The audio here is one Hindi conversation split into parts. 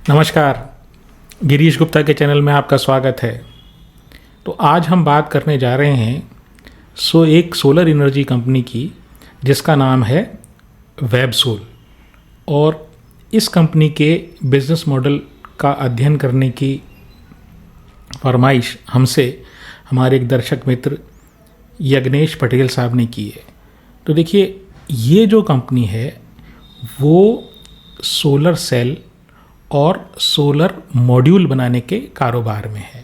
नमस्कार, गिरीश गुप्ता के चैनल में आपका स्वागत है। तो आज हम बात करने जा रहे हैं एक सोलर एनर्जी कंपनी की जिसका नाम है वेबसोल। और इस कंपनी के बिज़नेस मॉडल का अध्ययन करने की फरमाइश हमसे हमारे एक दर्शक मित्र यज्ञेश पटेल साहब ने की है। तो देखिए, ये जो कंपनी है वो सोलर सेल और सोलर मॉड्यूल बनाने के कारोबार में है।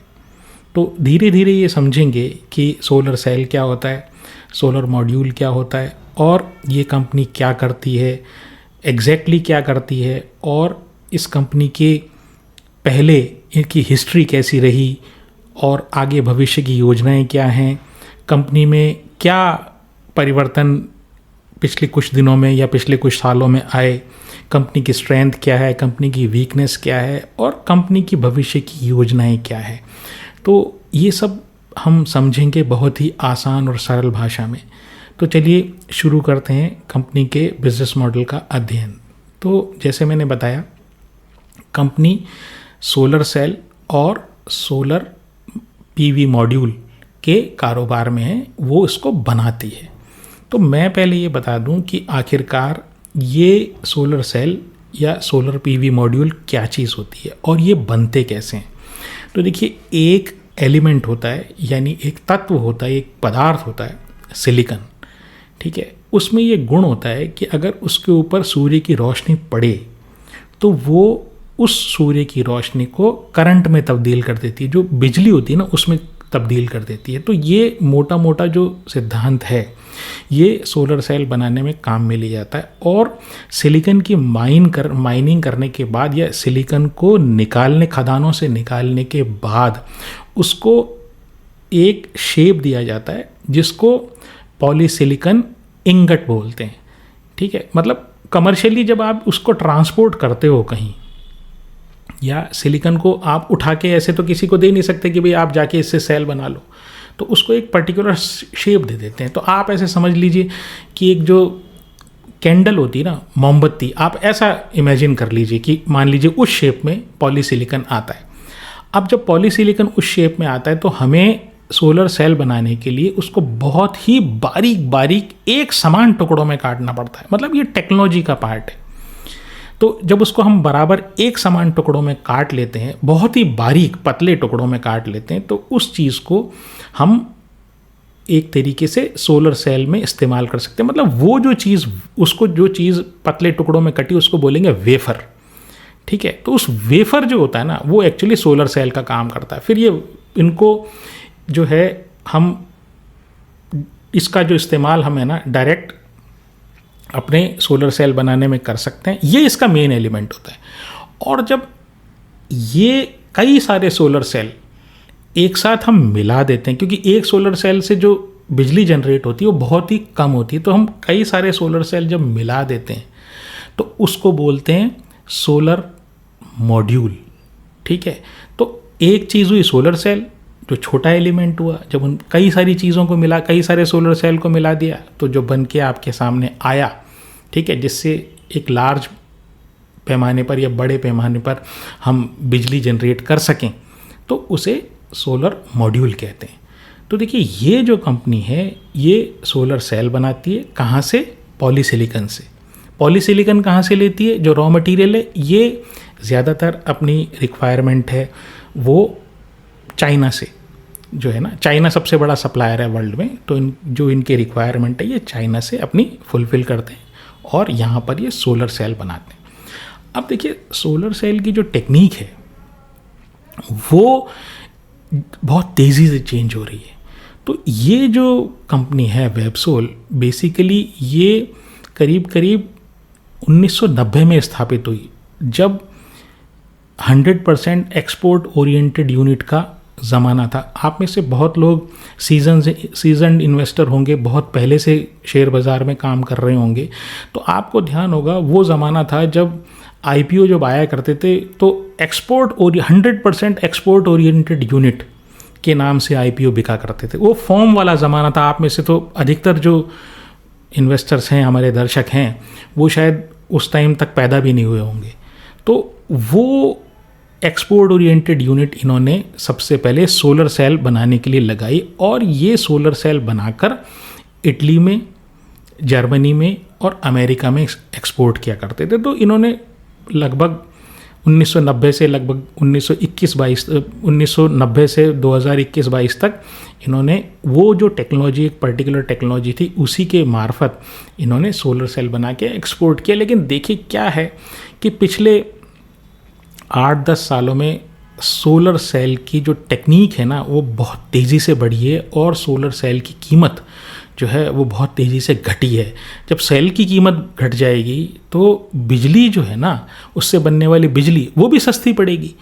तो धीरे धीरे ये समझेंगे कि सोलर सेल क्या होता है, सोलर मॉड्यूल क्या होता है और ये कंपनी क्या करती है, एग्जैक्टली क्या करती है, और इस कंपनी के पहले इनकी हिस्ट्री कैसी रही और आगे भविष्य की योजनाएं क्या हैं, कंपनी में क्या परिवर्तन पिछले कुछ दिनों में या पिछले कुछ सालों में आए, कंपनी की स्ट्रेंथ क्या है, कंपनी की वीकनेस क्या है और कंपनी की भविष्य की योजनाएं क्या है। तो ये सब हम समझेंगे बहुत ही आसान और सरल भाषा में। तो चलिए शुरू करते हैं कंपनी के बिजनेस मॉडल का अध्ययन। तो जैसे मैंने बताया, कंपनी सोलर सेल और सोलर पीवी मॉड्यूल के कारोबार में है, वो इसको बनाती है। तो मैं पहले ये बता दूं कि आखिरकार ये सोलर सेल या सोलर पीवी मॉड्यूल क्या चीज़ होती है और ये बनते कैसे हैं। तो देखिए, एक एलिमेंट होता है, यानी एक तत्व होता है, एक पदार्थ होता है सिलिकॉन, ठीक है। उसमें ये गुण होता है कि अगर उसके ऊपर सूर्य की रोशनी पड़े तो वो उस सूर्य की रोशनी को करंट में तब्दील कर देती है, जो बिजली होती है ना उसमें तब्दील कर देती है। तो ये मोटा मोटा जो सिद्धांत है ये सोलर सेल बनाने में काम में लिया जाता है। और सिलिकॉन की माइनिंग करने के बाद या सिलिकॉन को खदानों से निकालने के बाद उसको एक शेप दिया जाता है जिसको पॉलीसिलिकॉन इंगट बोलते हैं, ठीक है। मतलब कमर्शियली जब आप उसको ट्रांसपोर्ट करते हो कहीं, या सिलिकॉन को आप उठा के ऐसे तो किसी को दे नहीं सकते कि भाई आप जाके इससे सेल बना लो, तो उसको एक पर्टिकुलर शेप दे देते हैं। तो आप ऐसे समझ लीजिए कि एक जो कैंडल होती है ना, मोमबत्ती, आप ऐसा इमेजिन कर लीजिए कि मान लीजिए उस शेप में पॉलीसिलिकॉन आता है। अब जब पॉलीसिलिकॉन उस शेप में आता है तो हमें सोलर सेल बनाने के लिए उसको बहुत ही बारीक बारीक एक समान टुकड़ों में काटना पड़ता है। मतलब ये टेक्नोलॉजी का पार्ट है। तो जब उसको हम बराबर एक समान टुकड़ों में काट लेते हैं, बहुत ही बारीक पतले टुकड़ों में काट लेते हैं, तो उस चीज़ को हम एक तरीके से सोलर सेल में इस्तेमाल कर सकते हैं। मतलब वो जो चीज़, उसको जो चीज़ पतले टुकड़ों में कटी उसको बोलेंगे वेफर, ठीक है। तो उस वेफर जो होता है ना, वो एक्चुअली सोलर सेल का काम करता है। फिर ये इनको जो है हम इसका जो इस्तेमाल हम है ना डायरेक्ट अपने सोलर सेल बनाने में कर सकते हैं। ये इसका मेन एलिमेंट होता है। और जब ये कई सारे सोलर सेल एक साथ हम मिला देते हैं, क्योंकि एक सोलर सेल से जो बिजली जनरेट होती है वो बहुत ही कम होती है, तो हम कई सारे सोलर सेल जब मिला देते हैं तो उसको बोलते हैं सोलर मॉड्यूल, ठीक है। तो एक चीज़ हुई सोलर सेल, जो छोटा एलिमेंट हुआ। जब उन कई सारी चीज़ों को मिला, कई सारे सोलर सेल को मिला दिया, तो जो बन के आपके सामने आया, ठीक है, जिससे एक लार्ज पैमाने पर या बड़े पैमाने पर हम बिजली जनरेट कर सकें, तो उसे सोलर मॉड्यूल कहते हैं। तो देखिए, ये जो कंपनी है ये सोलर सेल बनाती है। कहाँ से? पॉलीसिलिकॉन से। पॉलीसिलिकॉन कहाँ से लेती है? जो रॉ मटेरियल है ये ज़्यादातर अपनी रिक्वायरमेंट है वो चाइना से, जो है ना, चाइना सबसे बड़ा सप्लायर है वर्ल्ड में। तो जो इनके रिक्वायरमेंट है ये चाइना से अपनी फुलफ़िल करते हैं और यहाँ पर ये सोलर सेल बनाते हैं। अब देखिए, सोलर सेल की जो टेक्निक है वो बहुत तेज़ी से चेंज हो रही है। तो ये जो कंपनी है वेबसोल, बेसिकली ये करीब करीब 1990 में स्थापित हुई, जब 100% एक्सपोर्ट ओरिएंटेड यूनिट का ज़माना था। आप में से बहुत लोग सीजनड इन्वेस्टर होंगे, बहुत पहले से शेयर बाज़ार में काम कर रहे होंगे, तो आपको ध्यान होगा वो ज़माना था जब आईपीओ जब आया करते थे तो 100% एक्सपोर्ट ओरिएंटेड यूनिट के नाम से आईपीओ बिका करते थे। वो फॉर्म वाला ज़माना था। आप में से तो अधिकतर जो इन्वेस्टर्स हैं, हमारे दर्शक हैं, वो शायद उस टाइम तक पैदा भी नहीं हुए होंगे। तो वो एक्सपोर्ट ओरिएंटेड यूनिट इन्होंने सबसे पहले सोलर सेल बनाने के लिए लगाई और ये सोलर सेल बनाकर इटली में, जर्मनी में और अमेरिका में एक्सपोर्ट किया करते थे। तो इन्होंने लगभग 1990 से लगभग 1990 से 2021-22 तक इन्होंने वो जो टेक्नोलॉजी, एक पर्टिकुलर टेक्नोलॉजी थी, उसी के मार्फत इन्होंने सोलर सेल बना के एक्सपोर्ट किया। लेकिन देखिए क्या है कि पिछले 8-10 सालों में सोलर सेल की जो टेक्निक है ना वो बहुत तेज़ी से बढ़ी है और सोलर सेल की कीमत जो है वो बहुत तेज़ी से घटी है। जब सेल की कीमत घट जाएगी तो बिजली जो है ना, उससे बनने वाली बिजली वो भी सस्ती पड़ेगी।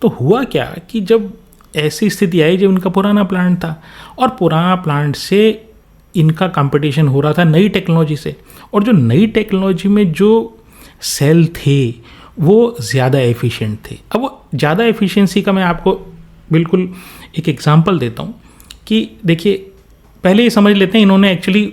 तो हुआ क्या कि जब ऐसी स्थिति आई, जब उनका पुराना प्लांट था और पुराना प्लांट से इनका कंपटीशन हो रहा था नई टेक्नोलॉजी से, और जो नई टेक्नोलॉजी में जो सेल थे वो ज़्यादा एफिशिएंट थे। अब वो ज़्यादा एफिशिएंसी का मैं आपको बिल्कुल एक एग्जांपल देता हूँ कि देखिए, पहले ये समझ लेते हैं इन्होंने एक्चुअली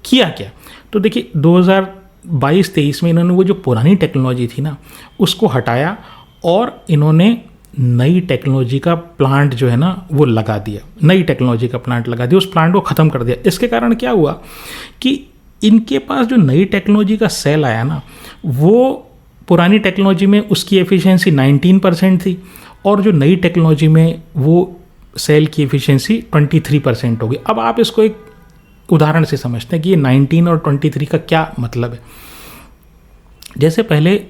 किया क्या। तो देखिए 2022-23 में इन्होंने वो जो पुरानी टेक्नोलॉजी थी ना उसको हटाया और इन्होंने नई टेक्नोलॉजी का प्लांट जो है ना वो लगा दिया, नई टेक्नोलॉजी का प्लांट लगा दिया, उस प्लांट को ख़त्म कर दिया। इसके कारण क्या हुआ कि इनके पास जो नई टेक्नोलॉजी का सेल आया ना, वो पुरानी टेक्नोलॉजी में उसकी एफिशिएंसी 19% थी और जो नई टेक्नोलॉजी में वो सेल की एफिशिएंसी 23% होगी। अब आप इसको एक उदाहरण से समझते हैं कि ये 19 और 23 का क्या मतलब है। जैसे पहले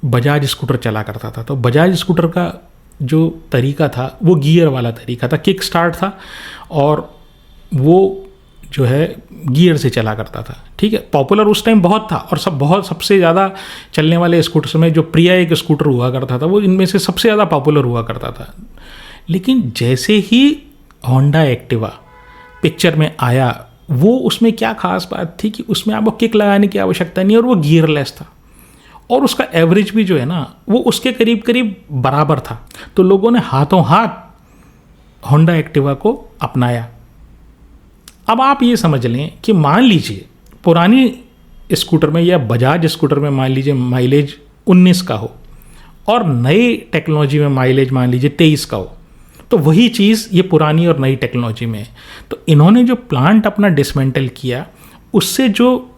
बजाज स्कूटर चला करता था, तो बजाज स्कूटर का जो तरीका था वो गियर वाला तरीका था, किक स्टार्ट था और वो जो है गियर से चला करता था। ठीक है, पॉपुलर उस टाइम बहुत था और सबसे ज़्यादा चलने वाले स्कूटर्स में जो प्रिया एक स्कूटर हुआ करता था वो इनमें से सबसे ज़्यादा पॉपुलर हुआ करता था। लेकिन जैसे ही होंडा एक्टिवा पिक्चर में आया, वो उसमें क्या खास बात थी कि उसमें आपको किक लगाने की आवश्यकता नहीं और वो गियरलेस था और उसका एवरेज भी जो है ना वो उसके करीब करीब बराबर था। तो लोगों ने हाथों हाथ होंडा एक्टिवा को अपनाया। अब आप ये समझ लें कि मान लीजिए पुरानी स्कूटर में या बजाज स्कूटर में मान लीजिए माइलेज 19 का हो और नई टेक्नोलॉजी में माइलेज मान लीजिए 23 का हो, तो वही चीज़ ये पुरानी और नई टेक्नोलॉजी में है। तो इन्होंने जो प्लांट अपना डिसमेंटल किया, उससे जो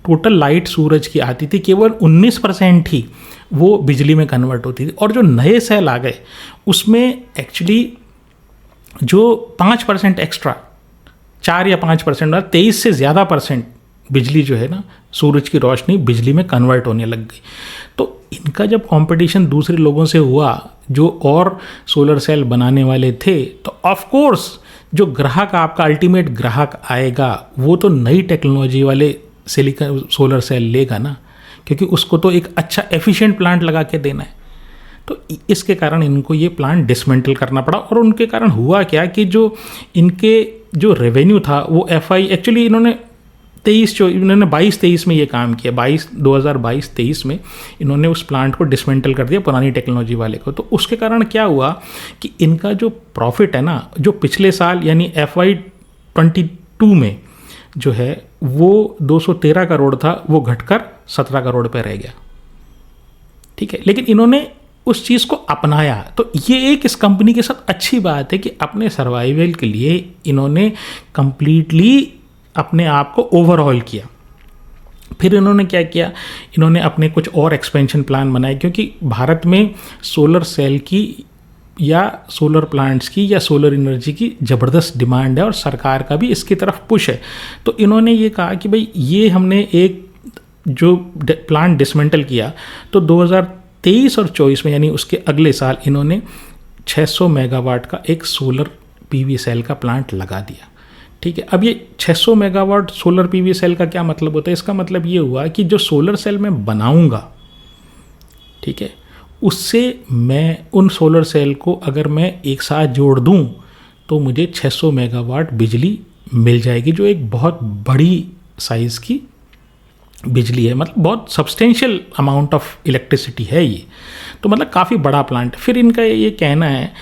टोटल लाइट सूरज की आती थी केवल 19% ही वो बिजली में कन्वर्ट होती थी। और जो नए सेल आ गए उसमें एक्चुअली जो 5% एक्स्ट्रा, 4 या 5% और 23 से ज़्यादा % बिजली जो है ना, सूरज की रोशनी बिजली में कन्वर्ट होने लग गई। तो इनका जब कंपटीशन दूसरे लोगों से हुआ जो और सोलर सेल बनाने वाले थे, तो ऑफ कोर्स जो ग्राहक, आपका अल्टीमेट ग्राहक आएगा वो तो नई टेक्नोलॉजी वाले सिलिकॉन सोलर सेल लेगा ना, क्योंकि उसको तो एक अच्छा एफिशिएंट प्लांट लगा के देना है। तो इसके कारण इनको ये प्लांट डिसमेंटल करना पड़ा। और उनके कारण हुआ क्या कि जो इनके जो रेवेन्यू था वो एक्चुअली इन्होंने 22-23 में ये काम किया। 2022-23 में इन्होंने उस प्लांट को डिसमेंटल कर दिया, पुरानी टेक्नोलॉजी वाले को। तो उसके कारण क्या हुआ कि इनका जो प्रॉफिट है ना, जो पिछले साल यानी FY22 में जो है वो 213 करोड़ था, वो घटकर 17 करोड़ पे रह गया। ठीक है, लेकिन इन्होंने उस चीज़ को अपनाया। तो ये एक इस कंपनी के साथ अच्छी बात है कि अपने सर्वाइवल के लिए इन्होंने कंप्लीटली अपने आप को ओवरऑल किया। फिर इन्होंने क्या किया, इन्होंने अपने कुछ और एक्सपेंशन प्लान बनाए, क्योंकि भारत में सोलर सेल की या सोलर प्लांट्स की या सोलर एनर्जी की ज़बरदस्त डिमांड है और सरकार का भी इसकी तरफ पुश है। तो इन्होंने ये कहा कि भाई ये हमने एक जो प्लांट डिसमेंटल किया, तो 2023 और 24 में यानी उसके अगले साल इन्होंने 600 मेगावाट का एक सोलर PV सेल का प्लांट लगा दिया। ठीक है, अब ये 600 मेगावाट सोलर PV सेल का क्या मतलब होता है? इसका मतलब ये हुआ कि जो सोलर सेल मैं बनाऊंगा, ठीक है, उससे मैं उन सोलर सेल को अगर मैं एक साथ जोड़ दूं तो मुझे 600 मेगावाट बिजली मिल जाएगी, जो एक बहुत बड़ी साइज़ की बिजली है। मतलब बहुत सब्सटेंशियल अमाउंट ऑफ इलेक्ट्रिसिटी है ये। तो मतलब काफ़ी बड़ा प्लांट। फिर इनका ये कहना है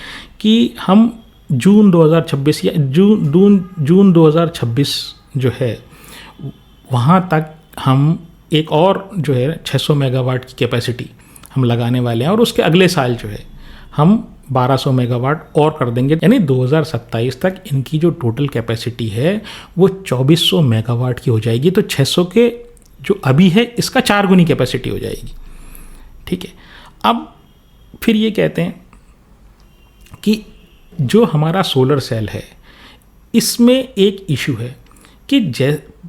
कि हम जून 2026 या जून 2026 जो है वहाँ तक हम एक और जो है 600 मेगावाट की कैपेसिटी हम लगाने वाले हैं, और उसके अगले साल जो है हम 1200 मेगावाट और कर देंगे, यानी 2027 तक इनकी जो टोटल कैपेसिटी है वो 2400 मेगावाट की हो जाएगी। तो 600 के जो अभी है इसका 4 गुनी कैपेसिटी हो जाएगी। ठीक है, अब फिर ये कहते हैं कि जो हमारा सोलर सेल है इसमें एक इशू है कि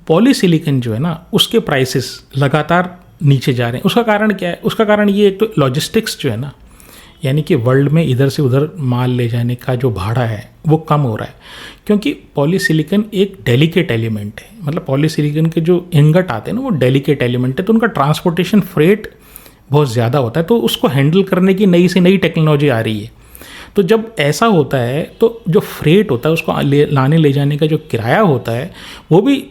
पॉलीसिलिकॉन जो है ना उसके प्राइसेस लगातार नीचे जा रहे हैं। उसका कारण क्या है? उसका कारण ये, एक तो लॉजिस्टिक्स जो है ना, यानी कि वर्ल्ड में इधर से उधर माल ले जाने का जो भाड़ा है वो कम हो रहा है, क्योंकि पॉलीसिलिकॉन एक डेलिकेट एलिमेंट है। मतलब पॉलीसिलिकॉन के जो इंगट आते हैं ना वो डेलिकेट एलिमेंट है, तो उनका ट्रांसपोर्टेशन फ्रेट बहुत ज़्यादा होता है, तो उसको हैंडल करने की नई से नई टेक्नोलॉजी आ रही है। तो जब ऐसा होता है तो जो फ्रेट होता है उसको लाने ले जाने का जो किराया होता है वो भी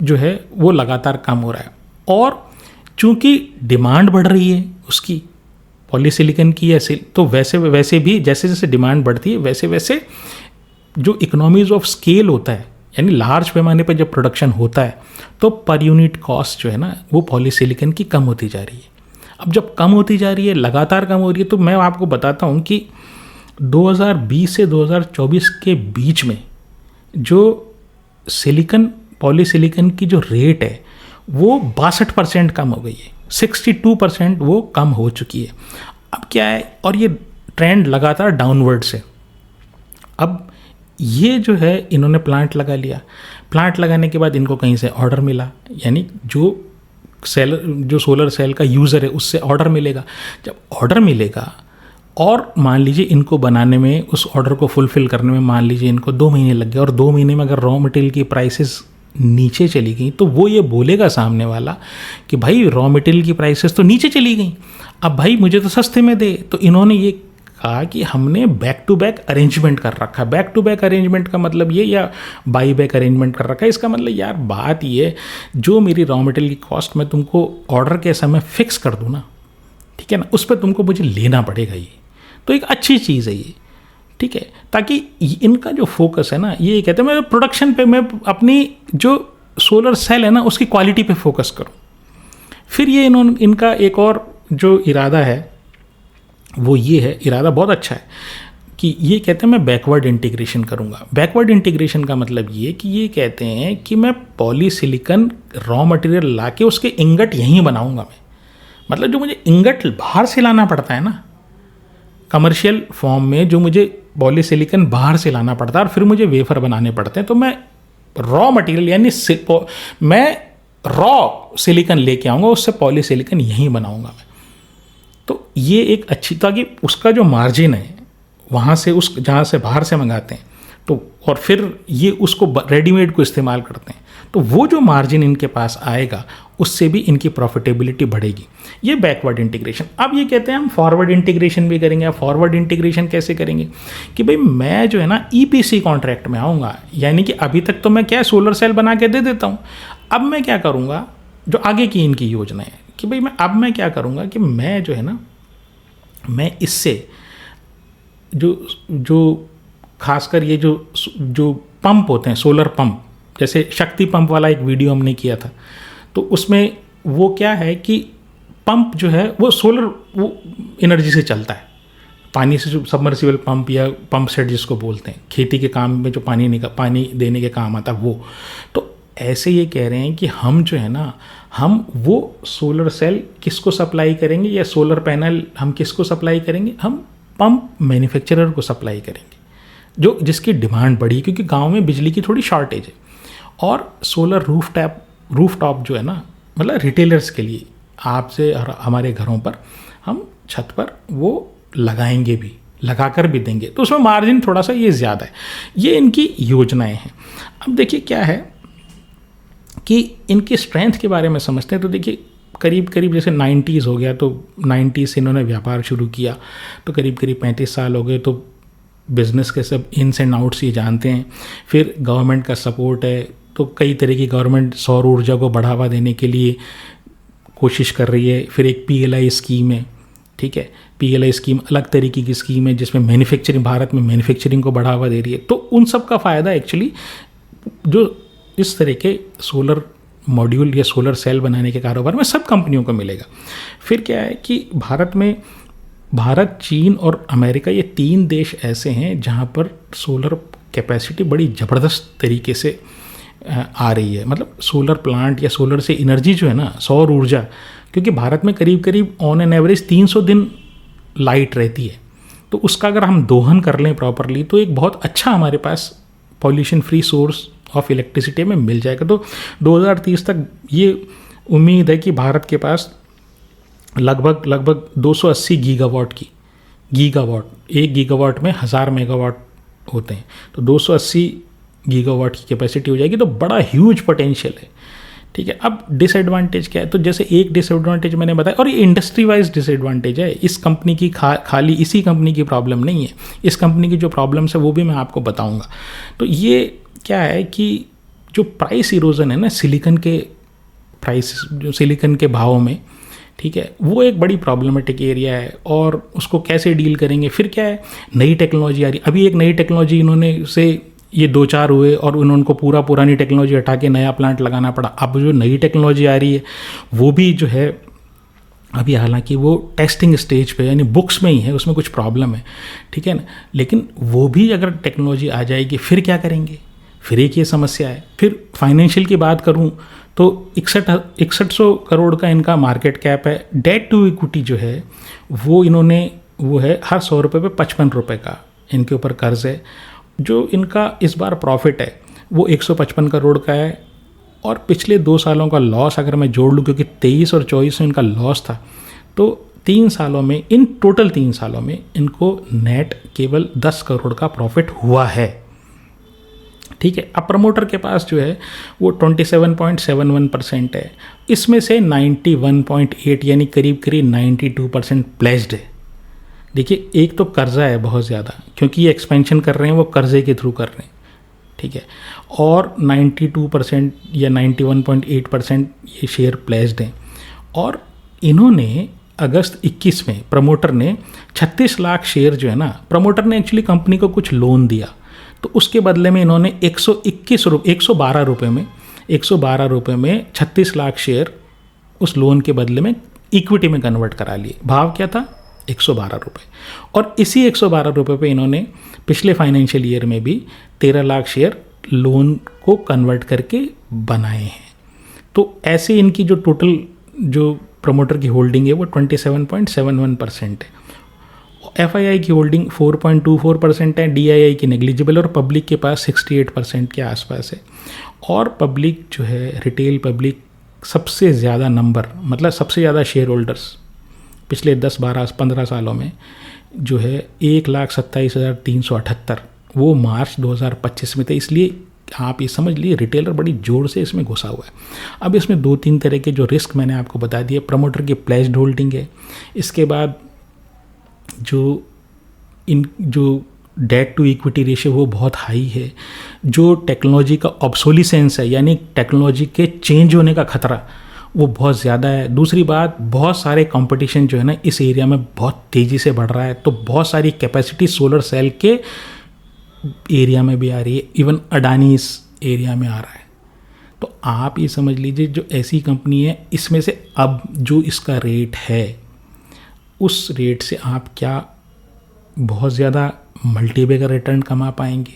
जो है वो लगातार कम हो रहा है। और चूंकि डिमांड बढ़ रही है उसकी पॉलीसिलिकॉन की, ऐसे तो वैसे भी जैसे जैसे डिमांड बढ़ती है वैसे वैसे जो इकोनॉमीज ऑफ स्केल होता है, यानी लार्ज पैमाने पर जब प्रोडक्शन होता है तो पर यूनिट कॉस्ट जो है ना वो पॉलीसिलिकॉन की कम होती जा रही है। अब जब कम होती जा रही है, लगातार कम हो रही है, तो मैं आपको बताता हूँ कि 2020 से 2024 के बीच में जो पॉलीसिलिकॉन की जो रेट है वो 62% कम हो गई है, 62% वो कम हो चुकी है। अब क्या है, और ये ट्रेंड लगातार डाउनवर्ड से। अब ये जो है इन्होंने प्लांट लगा लिया, प्लांट लगाने के बाद इनको कहीं से ऑर्डर मिला, यानी जो सोलर सेल का यूज़र है उससे ऑर्डर मिलेगा। जब ऑर्डर मिलेगा और मान लीजिए इनको बनाने में, उस ऑर्डर को फुलफ़िल करने में मान लीजिए इनको 2 महीने लग गए, और 2 महीने में अगर रॉ मटेरियल की प्राइसेस नीचे चली गई तो वो ये बोलेगा सामने वाला कि भाई रॉ मटेरियल की प्राइसेस तो नीचे चली गई, अब भाई मुझे तो सस्ते में दे। तो इन्होंने ये कहा कि हमने बैक टू बैक अरेंजमेंट कर रखा। बैक टू बैक अरेंजमेंट का मतलब ये, या बाई बैक अरेंजमेंट कर रखा है, इसका मतलब यार बात ये, जो मेरी रॉ मटेरियल की कॉस्ट मैं तुमको ऑर्डर के समय फिक्स कर दूँ ना, ठीक है ना, उस पर तुमको मुझे लेना पड़ेगा। ये तो एक अच्छी चीज़ है ये, ठीक है, ताकि इनका जो फोकस है ना, ये कहते हैं मैं प्रोडक्शन पे, मैं अपनी जो सोलर सेल है ना उसकी क्वालिटी पे फोकस करूं। फिर ये इनका एक और जो इरादा है वो ये है, इरादा बहुत अच्छा है, कि ये कहते हैं मैं बैकवर्ड इंटीग्रेशन करूंगा। बैकवर्ड इंटीग्रेशन का मतलब ये कि ये कहते हैं कि मैं पॉलीसिलिकॉन रॉ मटेरियल ला के उसके इंगट यहीं बनाऊंगा मैं। मतलब जो मुझे इंगट बाहर से लाना पड़ता है ना कमर्शियल फॉर्म में, जो मुझे पॉलीसिलिकॉन बाहर से लाना पड़ता है और फिर मुझे वेफर बनाने पड़ते हैं, तो मैं रॉ मटेरियल यानी मैं रॉ सिलिकॉन लेके आऊँगा, उससे पॉलीसिलिकॉन यहीं बनाऊँगा मैं। तो ये एक अच्छी, ताकि उसका जो मार्जिन है वहाँ से, उस जहाँ से बाहर से मंगाते हैं तो, और फिर ये उसको रेडीमेड को इस्तेमाल करते हैं, तो वो जो मार्जिन इनके पास आएगा उससे भी इनकी प्रॉफिटेबिलिटी बढ़ेगी। ये बैकवर्ड इंटीग्रेशन। अब ये कहते हैं हम फॉरवर्ड इंटीग्रेशन भी करेंगे। अब फॉरवर्ड इंटीग्रेशन कैसे करेंगे कि भाई मैं जो है ना ईपीसी कॉन्ट्रैक्ट में आऊँगा, यानी कि अभी तक तो मैं क्या सोलर सेल बना के दे देता हूँ, अब मैं क्या करूँगा, जो आगे की इनकी योजना है कि भाई मैं क्या करूँगा कि मैं जो है ना, मैं इससे जो खासकर ये जो पंप होते हैं, सोलर पंप, जैसे शक्ति पंप वाला एक वीडियो हमने किया था, तो उसमें वो क्या है कि पंप जो है वो वो एनर्जी से चलता है, पानी से, जो सबमर्सिबल पंप या पंप सेट जिसको बोलते हैं, खेती के काम में जो पानी देने के काम आता है वो। तो ऐसे ये कह रहे हैं कि हम जो है ना, हम वो सोलर सेल किसको सप्लाई करेंगे, या सोलर पैनल हम किसको सप्लाई करेंगे, हम पंप मैन्युफैक्चरर को सप्लाई करेंगे, जो जिसकी डिमांड बढ़ी, क्योंकि गांव में बिजली की थोड़ी शॉर्टेज है। और सोलर रूफ टॉप जो है ना, मतलब रिटेलर्स के लिए आपसे और हमारे घरों पर हम छत पर वो लगाएंगे भी, लगाकर भी देंगे, तो उसमें मार्जिन थोड़ा सा ये ज़्यादा है। ये इनकी योजनाएं हैं। अब देखिए क्या है कि इनकी स्ट्रेंथ के बारे में समझते हैं, तो देखिए करीब जैसे 90s हो गया, तो 90s से इन्होंने व्यापार शुरू किया, तो करीब 35 साल हो गए, तो बिज़नेस के सब इन्स एंड आउट्स ये जानते हैं। फिर गवर्नमेंट का सपोर्ट है, तो कई तरह की गवर्नमेंट सौर ऊर्जा को बढ़ावा देने के लिए कोशिश कर रही है। फिर एक PLI स्कीम है, ठीक है, PLI स्कीम अलग तरीके की स्कीम है जिसमें मैन्युफैक्चरिंग, भारत में मैन्युफैक्चरिंग को बढ़ावा दे रही है। तो उन सब का फ़ायदा एक्चुअली जो इस तरह के सोलर मॉड्यूल या सोलर सेल बनाने के कारोबार में सब कंपनियों को मिलेगा। फिर क्या है कि भारत, चीन और अमेरिका, ये 3 देश ऐसे हैं जहाँ पर सोलर कैपेसिटी बड़ी ज़बरदस्त तरीके से आ रही है। मतलब सोलर प्लांट या सोलर से एनर्जी जो है ना, सौर ऊर्जा, क्योंकि भारत में करीब करीब ऑन एन एवरेज 300 दिन लाइट रहती है, तो उसका अगर हम दोहन कर लें प्रॉपरली तो एक बहुत अच्छा हमारे पास pollution free source of electricity में मिल जाएगा। तो 2030 तक ये उम्मीद है कि भारत के पास लगभग 280 गीगावाट, 1 गीगावाट में 1000 मेगावाट होते हैं, तो 280 गीगावाट की कैपेसिटी हो जाएगी। तो बड़ा ह्यूज पोटेंशियल है। ठीक है, अब डिसएडवांटेज क्या है? तो जैसे एक डिसएडवांटेज मैंने बताया, और ये इंडस्ट्री वाइज डिसएडवांटेज है। इस कंपनी की खाली इसी कंपनी की प्रॉब्लम नहीं है, इस कंपनी की जो प्रॉब्लम्स है वो भी मैं आपको बताऊंगा। तो ये क्या है कि जो प्राइस इरोजन है ना, सिलिकॉन के प्राइस, जो सिलिकॉन के भाव में, ठीक है, वो एक बड़ी प्रॉब्लमेटिक एरिया है, और उसको कैसे डील करेंगे। फिर क्या है, नई टेक्नोलॉजी आ रही। अभी एक नई टेक्नोलॉजी इन्होंने से ये 2-4 हुए और उनको पुरानी टेक्नोलॉजी हटा के नया प्लांट लगाना पड़ा। अब जो नई टेक्नोलॉजी आ रही है वो भी जो है अभी हालांकि वो टेस्टिंग स्टेज पे, यानी बुक्स में ही है, उसमें कुछ प्रॉब्लम है, ठीक है ना। लेकिन वो भी अगर टेक्नोलॉजी आ जाएगी फिर क्या करेंगे, फिर एक ये समस्या है। फिर फाइनेंशियल की बात करूं तो 6100 करोड़ का इनका मार्केट कैप है। डेट टू इक्विटी जो है वो है हर 100 रुपये पे 55 रुपये का इनके ऊपर कर्ज है। जो इनका इस बार प्रॉफिट है वो 155 करोड़ का है, और पिछले 2 सालों का लॉस अगर मैं जोड़ लूँ, क्योंकि 23 और 24 में इनका लॉस था, तो 3 सालों में, इन टोटल 3 सालों में इनको नेट केवल 10 करोड़ का प्रॉफिट हुआ है। ठीक है, अब प्रमोटर के पास जो है वो 27.71% है, इसमें से 91.8 यानी करीब 92% प्लेज्ड है। देखिए, एक तो कर्जा है बहुत ज़्यादा, क्योंकि ये एक्सपेंशन कर रहे हैं वो कर्जे के थ्रू कर रहे हैं, ठीक है, और 92% या 91.8% ये शेयर प्लेज्ड हैं। और इन्होंने अगस्त 21 में प्रमोटर ने 36 लाख शेयर जो है ना, प्रमोटर ने एक्चुअली कंपनी को कुछ लोन दिया, तो उसके बदले में इन्होंने 112 रुपये में 36 लाख शेयर उस लोन के बदले में इक्विटी में कन्वर्ट करा लिए। भाव क्या था? 112 रुपये। और इसी 112 रुपये पे इन्होंने पिछले फाइनेंशियल ईयर में भी 13 लाख शेयर लोन को कन्वर्ट करके बनाए हैं। तो ऐसे इनकी जो टोटल जो प्रमोटर की होल्डिंग है वो 27.71% है। FII की होल्डिंग 4.24% है, DII की नेग्लिजिबल, और पब्लिक के पास 68% के आसपास है। और पब्लिक जो है, रिटेल पब्लिक सबसे ज़्यादा नंबर, मतलब सबसे ज़्यादा शेयर होल्डर्स पिछले 10-12-15 सालों में जो है 1,27,378, वो मार्च 2025 में थे। इसलिए आप ये समझ लिए रिटेलर बड़ी जोर से इसमें घुसा हुआ है। अब इसमें 2-3 तरह के जो रिस्क मैंने आपको बता दिए। प्रमोटर की प्लेज्ड होल्डिंग है, इसके बाद जो डेट टू इक्विटी रेशियो वो बहुत हाई है, जो टेक्नोलॉजी का ऑब्सोलिसेंस है, यानी टेक्नोलॉजी के चेंज होने का खतरा वो बहुत ज़्यादा है। दूसरी बात, बहुत सारे कंपटीशन जो है ना इस एरिया में बहुत तेज़ी से बढ़ रहा है, तो बहुत सारी कैपेसिटी सोलर सेल के एरिया में भी आ रही है, इवन अडानी इस एरिया में आ रहा है। तो आप ये समझ लीजिए जो ऐसी कंपनी है, इसमें से अब जो इसका रेट है उस रेट से आप क्या बहुत ज़्यादा मल्टीबैगर रिटर्न कमा पाएंगे,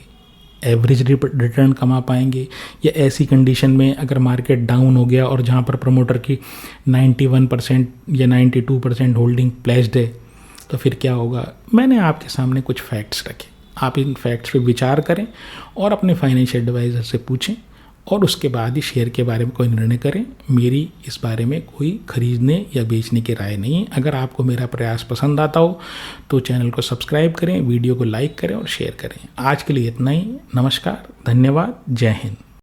एवरेज रिटर्न कमा पाएंगे, या ऐसी कंडीशन में अगर मार्केट डाउन हो गया और जहाँ पर प्रमोटर की 91% या 92% होल्डिंग प्लेज्ड है तो फिर क्या होगा। मैंने आपके सामने कुछ फैक्ट्स रखे, आप इन फैक्ट्स पे विचार करें और अपने फाइनेंशियल एडवाइज़र से पूछें, और उसके बाद ही शेयर के बारे में कोई निर्णय करें। मेरी इस बारे में कोई खरीदने या बेचने की राय नहीं है। अगर आपको मेरा प्रयास पसंद आता हो तो चैनल को सब्सक्राइब करें, वीडियो को लाइक करें और शेयर करें। आज के लिए इतना ही। नमस्कार, धन्यवाद, जय हिंद।